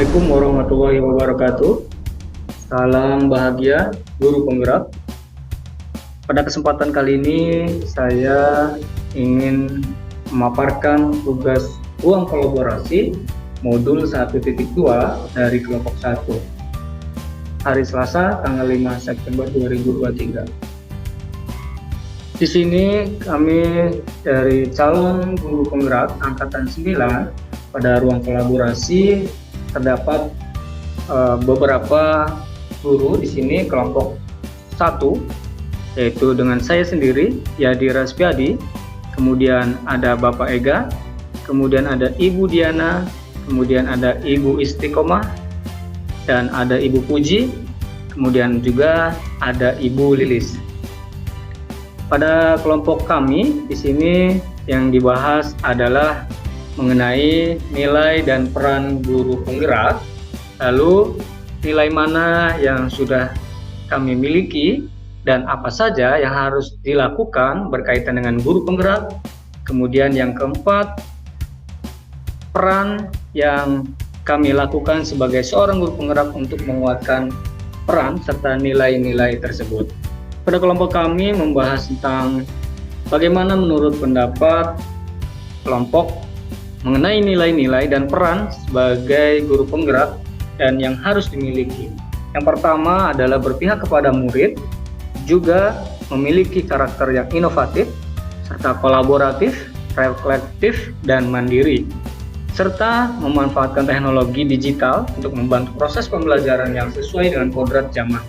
Assalamualaikum warahmatullahi wabarakatuh. Salam bahagia guru penggerak. Pada kesempatan kali ini saya ingin memaparkan tugas ruang kolaborasi modul 1.2 dari kelompok 1 hari Selasa tanggal 5 September 2023. Di sini kami dari calon guru penggerak angkatan 9 pada ruang kolaborasi terdapat beberapa guru di sini kelompok 1, yaitu dengan saya sendiri Yadi Raspiadi, kemudian ada Bapak Ega, kemudian ada Ibu Diana, kemudian ada Ibu Istiqomah, dan ada Ibu Puji, kemudian juga ada Ibu Lilis. Pada kelompok kami di sini yang dibahas adalah mengenai nilai dan peran guru penggerak, lalu nilai mana yang sudah kami miliki dan apa saja yang harus dilakukan berkaitan dengan guru penggerak. Kemudian yang keempat, peran yang kami lakukan sebagai seorang guru penggerak untuk menguatkan peran serta nilai-nilai tersebut. Pada kelompok kami membahas tentang bagaimana menurut pendapat kelompok mengenai nilai-nilai dan peran sebagai guru penggerak dan yang harus dimiliki. Yang pertama adalah berpihak kepada murid, juga memiliki karakter yang inovatif, serta kolaboratif, reflektif, dan mandiri, serta memanfaatkan teknologi digital untuk membantu proses pembelajaran yang sesuai dengan kodrat zaman.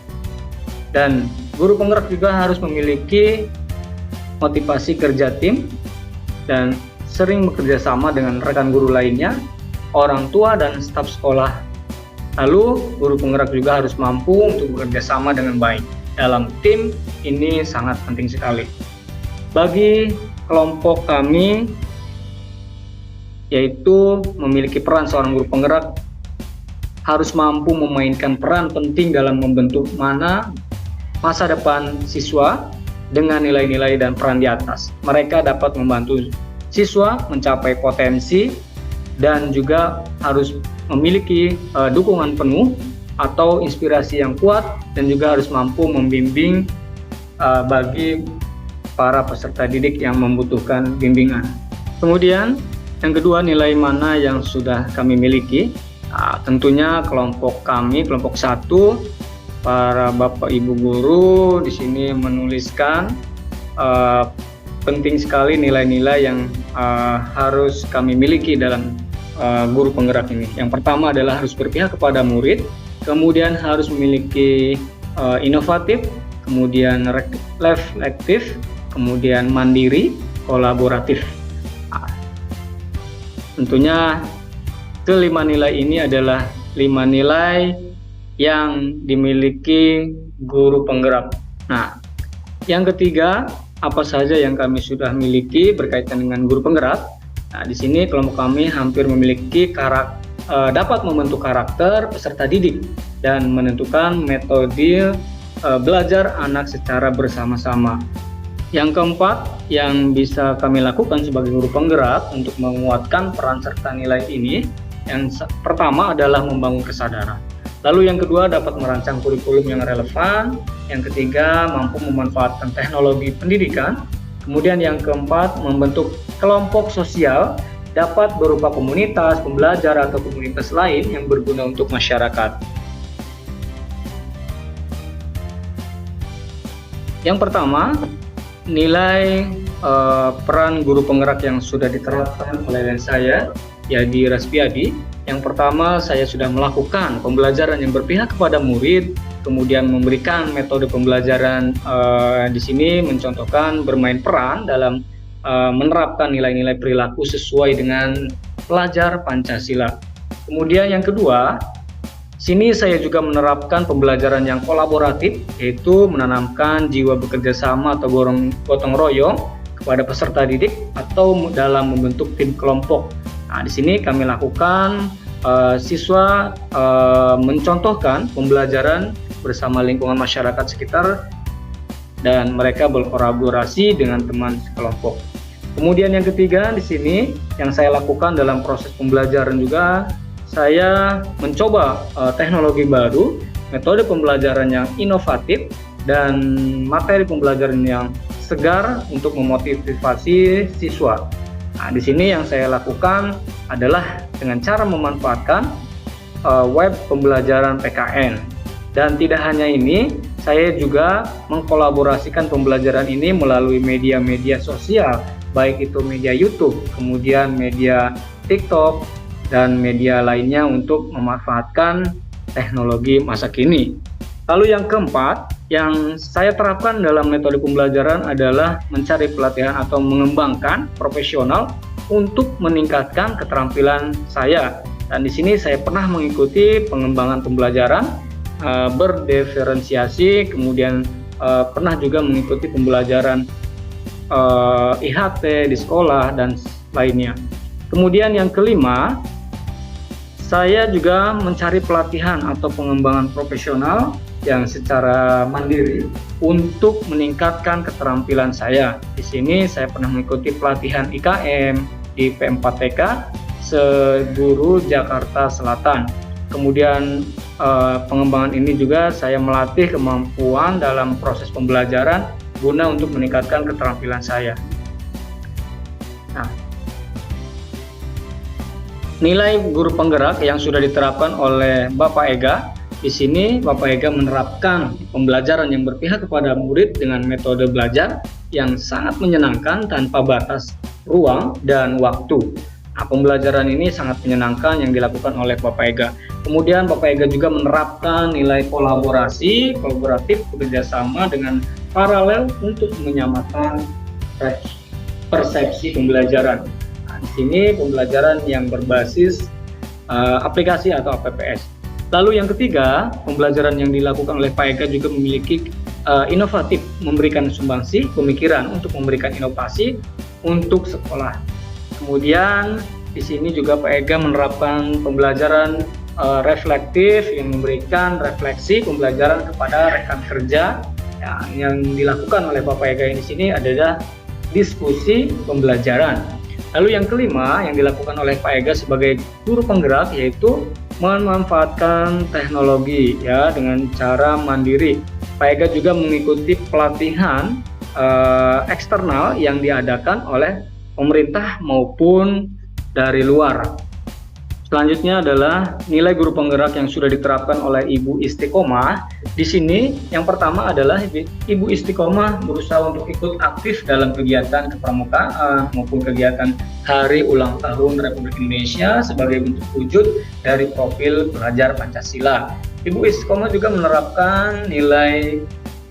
Dan guru penggerak juga harus memiliki motivasi kerja tim dan sering bekerja sama dengan rekan guru lainnya, orang tua, dan staf sekolah. Lalu, guru penggerak juga harus mampu untuk bekerja sama dengan baik. Dalam tim, ini sangat penting sekali. Bagi kelompok kami, yaitu memiliki peran seorang guru penggerak, harus mampu memainkan peran penting dalam membentuk masa depan siswa dengan nilai-nilai dan peran di atas. Mereka dapat membantu siswa mencapai potensi dan juga harus memiliki dukungan penuh atau inspirasi yang kuat, dan juga harus mampu membimbing bagi para peserta didik yang membutuhkan bimbingan. Kemudian yang kedua, nilai mana yang sudah kami miliki. Tentunya kelompok kami, kelompok 1, para Bapak Ibu guru di sini menuliskan penting sekali nilai-nilai yang harus kami miliki dalam guru penggerak ini. Yang pertama adalah harus berpihak kepada murid, kemudian harus memiliki inovatif, kemudian reflektif, kemudian mandiri, kolaboratif. Tentunya kelima nilai ini adalah 5 nilai yang dimiliki guru penggerak. Nah, yang ketiga, apa saja yang kami sudah miliki berkaitan dengan guru penggerak. Nah, di sini kelompok kami hampir memiliki dapat membentuk karakter peserta didik dan menentukan metode belajar anak secara bersama-sama. Yang keempat, yang bisa kami lakukan sebagai guru penggerak untuk menguatkan peran serta nilai ini, yang pertama adalah membangun kesadaran. Lalu yang kedua, dapat merancang kurikulum yang relevan. Yang ketiga, mampu memanfaatkan teknologi pendidikan. Kemudian yang keempat, membentuk kelompok sosial, dapat berupa komunitas, pembelajar, atau komunitas lain yang berguna untuk masyarakat. Yang pertama, nilai peran guru penggerak yang sudah diterapkan oleh saya, Yadi Raspiadi. Yang pertama, saya sudah melakukan pembelajaran yang berpihak kepada murid, kemudian memberikan metode pembelajaran di sini mencontohkan bermain peran dalam menerapkan nilai-nilai perilaku sesuai dengan pelajar Pancasila. Kemudian yang kedua, sini saya juga menerapkan pembelajaran yang kolaboratif, yaitu menanamkan jiwa bekerja sama atau gotong royong kepada peserta didik atau dalam membentuk tim kelompok. Nah, di sini kami lakukan siswa mencontohkan pembelajaran bersama lingkungan masyarakat sekitar dan mereka berkolaborasi dengan teman sekelompok. Kemudian yang ketiga di sini yang saya lakukan dalam proses pembelajaran juga saya mencoba teknologi baru, metode pembelajaran yang inovatif, dan materi pembelajaran yang segar untuk memotivasi siswa. Nah, di sini yang saya lakukan adalah dengan cara memanfaatkan web pembelajaran PKN. Dan tidak hanya ini, saya juga mengkolaborasikan pembelajaran ini melalui media-media sosial, baik itu media YouTube, kemudian media TikTok, dan media lainnya untuk memanfaatkan teknologi masa kini. Lalu yang keempat, yang saya terapkan dalam metode pembelajaran adalah mencari pelatihan atau mengembangkan profesional untuk meningkatkan keterampilan saya. Dan di sini saya pernah mengikuti pengembangan pembelajaran berdiferensiasi, kemudian pernah juga mengikuti pembelajaran IHT di sekolah dan lainnya. Kemudian yang kelima, saya juga mencari pelatihan atau pengembangan profesional yang secara mandiri untuk meningkatkan keterampilan saya. Di sini saya pernah mengikuti pelatihan IKM di P4TK Seguru Jakarta Selatan. Kemudian pengembangan ini juga saya melatih kemampuan dalam proses pembelajaran guna untuk meningkatkan keterampilan saya. Nah, nilai guru penggerak yang sudah diterapkan oleh Bapak Ega. Di sini Bapak Ega menerapkan pembelajaran yang berpihak kepada murid dengan metode belajar yang sangat menyenangkan tanpa batas ruang dan waktu. Nah, pembelajaran ini sangat menyenangkan yang dilakukan oleh Bapak Ega. Kemudian Bapak Ega juga menerapkan nilai kolaborasi, kolaboratif, bekerjasama dengan paralel untuk menyamakan persepsi pembelajaran. Nah, di sini pembelajaran yang berbasis aplikasi atau APPS. Lalu yang ketiga, pembelajaran yang dilakukan oleh Pak Ega juga memiliki inovatif, memberikan sumbangsi pemikiran untuk memberikan inovasi untuk sekolah. Kemudian di sini juga Pak Ega menerapkan pembelajaran reflektif yang memberikan refleksi pembelajaran kepada rekan kerja. Ya, yang dilakukan oleh Bapak Ega di sini adalah diskusi pembelajaran. Lalu yang kelima yang dilakukan oleh Pak Ega sebagai guru penggerak yaitu memanfaatkan teknologi ya dengan cara mandiri. Pak Ega juga mengikuti pelatihan eksternal yang diadakan oleh pemerintah maupun dari luar. Selanjutnya adalah nilai guru penggerak yang sudah diterapkan oleh Ibu Istiqomah. Di sini yang pertama adalah Ibu Istiqomah berusaha untuk ikut aktif dalam kegiatan kepramukaan maupun kegiatan Hari Ulang Tahun Republik Indonesia sebagai bentuk wujud dari profil pelajar Pancasila. Ibu Istiqomah juga menerapkan nilai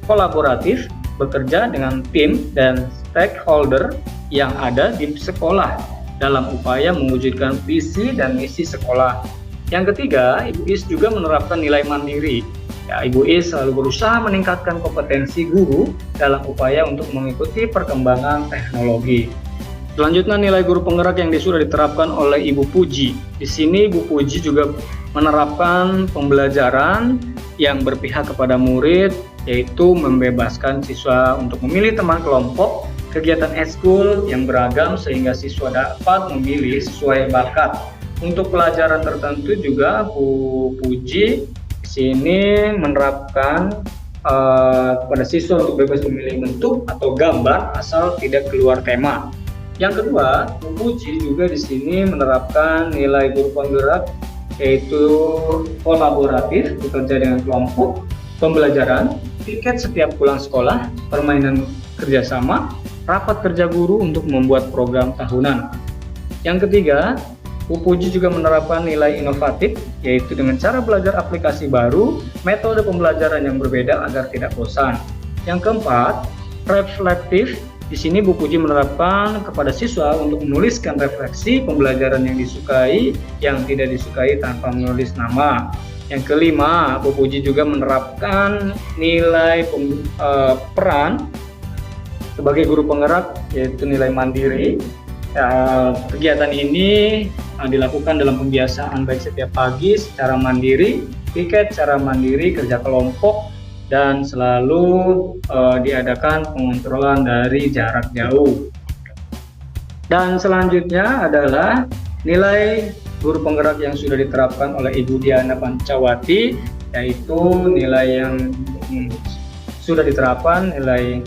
kolaboratif, bekerja dengan tim dan stakeholder yang ada di sekolah dalam upaya mewujudkan visi dan misi sekolah. Yang ketiga, Ibu Is juga menerapkan nilai mandiri. Ya, Ibu Is selalu berusaha meningkatkan kompetensi guru dalam upaya untuk mengikuti perkembangan teknologi. Selanjutnya nilai guru penggerak yang sudah diterapkan oleh Ibu Puji. Di sini Ibu Puji juga menerapkan pembelajaran yang berpihak kepada murid, yaitu membebaskan siswa untuk memilih teman kelompok, kegiatan ekskul yang beragam sehingga siswa dapat memilih sesuai bakat. Untuk pelajaran tertentu juga Bu Puji di sini menerapkan pada siswa untuk bebas memilih bentuk atau gambar asal tidak keluar tema. Yang kedua, Bu Puji juga di sini menerapkan nilai guru penggerak yaitu kolaboratif, bekerja dengan kelompok, pembelajaran, piket setiap pulang sekolah, permainan kerjasama, rapat kerja guru untuk membuat program tahunan. Yang ketiga, Bu Puji juga menerapkan nilai inovatif, yaitu dengan cara belajar aplikasi baru, metode pembelajaran yang berbeda agar tidak bosan. Yang keempat, reflektif. Di sini Bu Puji menerapkan kepada siswa untuk menuliskan refleksi pembelajaran yang disukai, yang tidak disukai tanpa menulis nama. Yang kelima, Bu Puji juga menerapkan nilai peran sebagai guru penggerak yaitu nilai mandiri. Kegiatan ini dilakukan dalam pembiasaan baik setiap pagi secara mandiri, piket secara mandiri, kerja kelompok, dan selalu diadakan pengontrolan dari jarak jauh. Dan selanjutnya adalah nilai guru penggerak yang sudah diterapkan oleh Ibu Diana Pancawati, yaitu nilai yang sudah diterapkan, nilai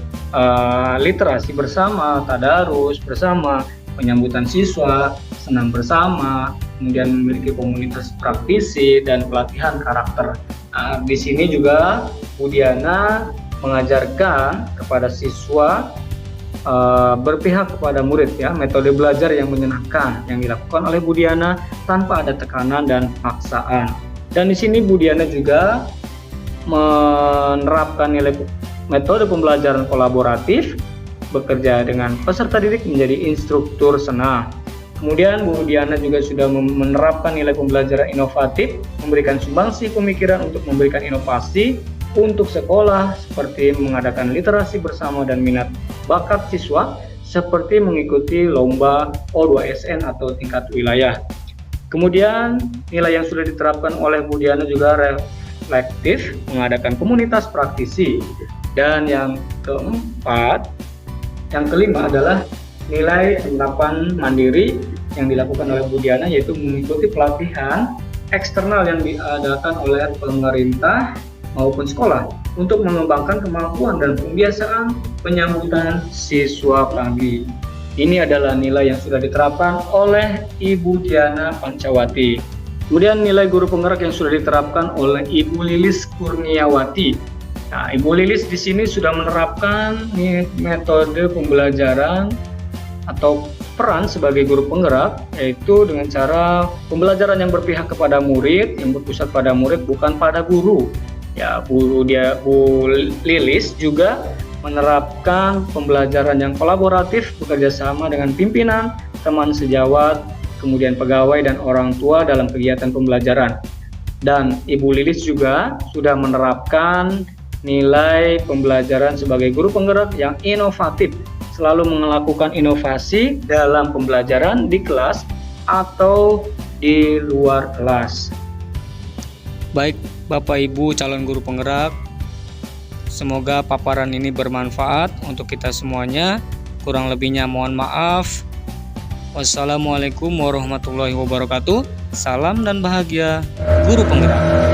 literasi bersama, tadarus bersama, penyambutan siswa, senam bersama, kemudian memiliki komunitas praktisi, dan pelatihan karakter. Di sini juga Bu Diana mengajarkan kepada siswa berpihak kepada murid, ya, metode belajar yang menyenangkan yang dilakukan oleh Bu Diana tanpa ada tekanan dan paksaan. Dan di sini Bu Diana juga menerapkan nilai metode pembelajaran kolaboratif, bekerja dengan peserta didik menjadi instruktur senam. Kemudian Bu Diana juga sudah menerapkan nilai pembelajaran inovatif, memberikan sumbangsi pemikiran untuk memberikan inovasi untuk sekolah, seperti mengadakan literasi bersama dan minat bakat siswa, seperti mengikuti lomba O2SN atau tingkat wilayah. Kemudian nilai yang sudah diterapkan oleh Bu Diana juga reflektif, mengadakan komunitas praktisi. Dan yang kelima adalah nilai penerapan mandiri yang dilakukan oleh Bu Diana, yaitu mengikuti pelatihan eksternal yang diadakan oleh pemerintah maupun sekolah untuk mengembangkan kemampuan dan pembiasaan penyambutan siswa pagi. Ini adalah nilai yang sudah diterapkan oleh Ibu Diana Pancawati. Kemudian nilai guru penggerak yang sudah diterapkan oleh Ibu Lilis Kurniawati. Nah, Ibu Lilis di sini sudah menerapkan metode pembelajaran atau peran sebagai guru penggerak, yaitu dengan cara pembelajaran yang berpihak kepada murid, yang berpusat pada murid, bukan pada guru. Ya, Bu Lilis juga menerapkan pembelajaran yang kolaboratif, bekerja sama dengan pimpinan, teman sejawat, kemudian pegawai dan orang tua dalam kegiatan pembelajaran. Dan Ibu Lilis juga sudah menerapkan nilai pembelajaran sebagai guru penggerak yang inovatif, selalu melakukan inovasi dalam pembelajaran di kelas atau di luar kelas. Baik Bapak Ibu calon guru penggerak, semoga paparan ini bermanfaat untuk kita semuanya. Kurang lebihnya mohon maaf. Wassalamualaikum warahmatullahi wabarakatuh. Salam dan bahagia guru penggerak.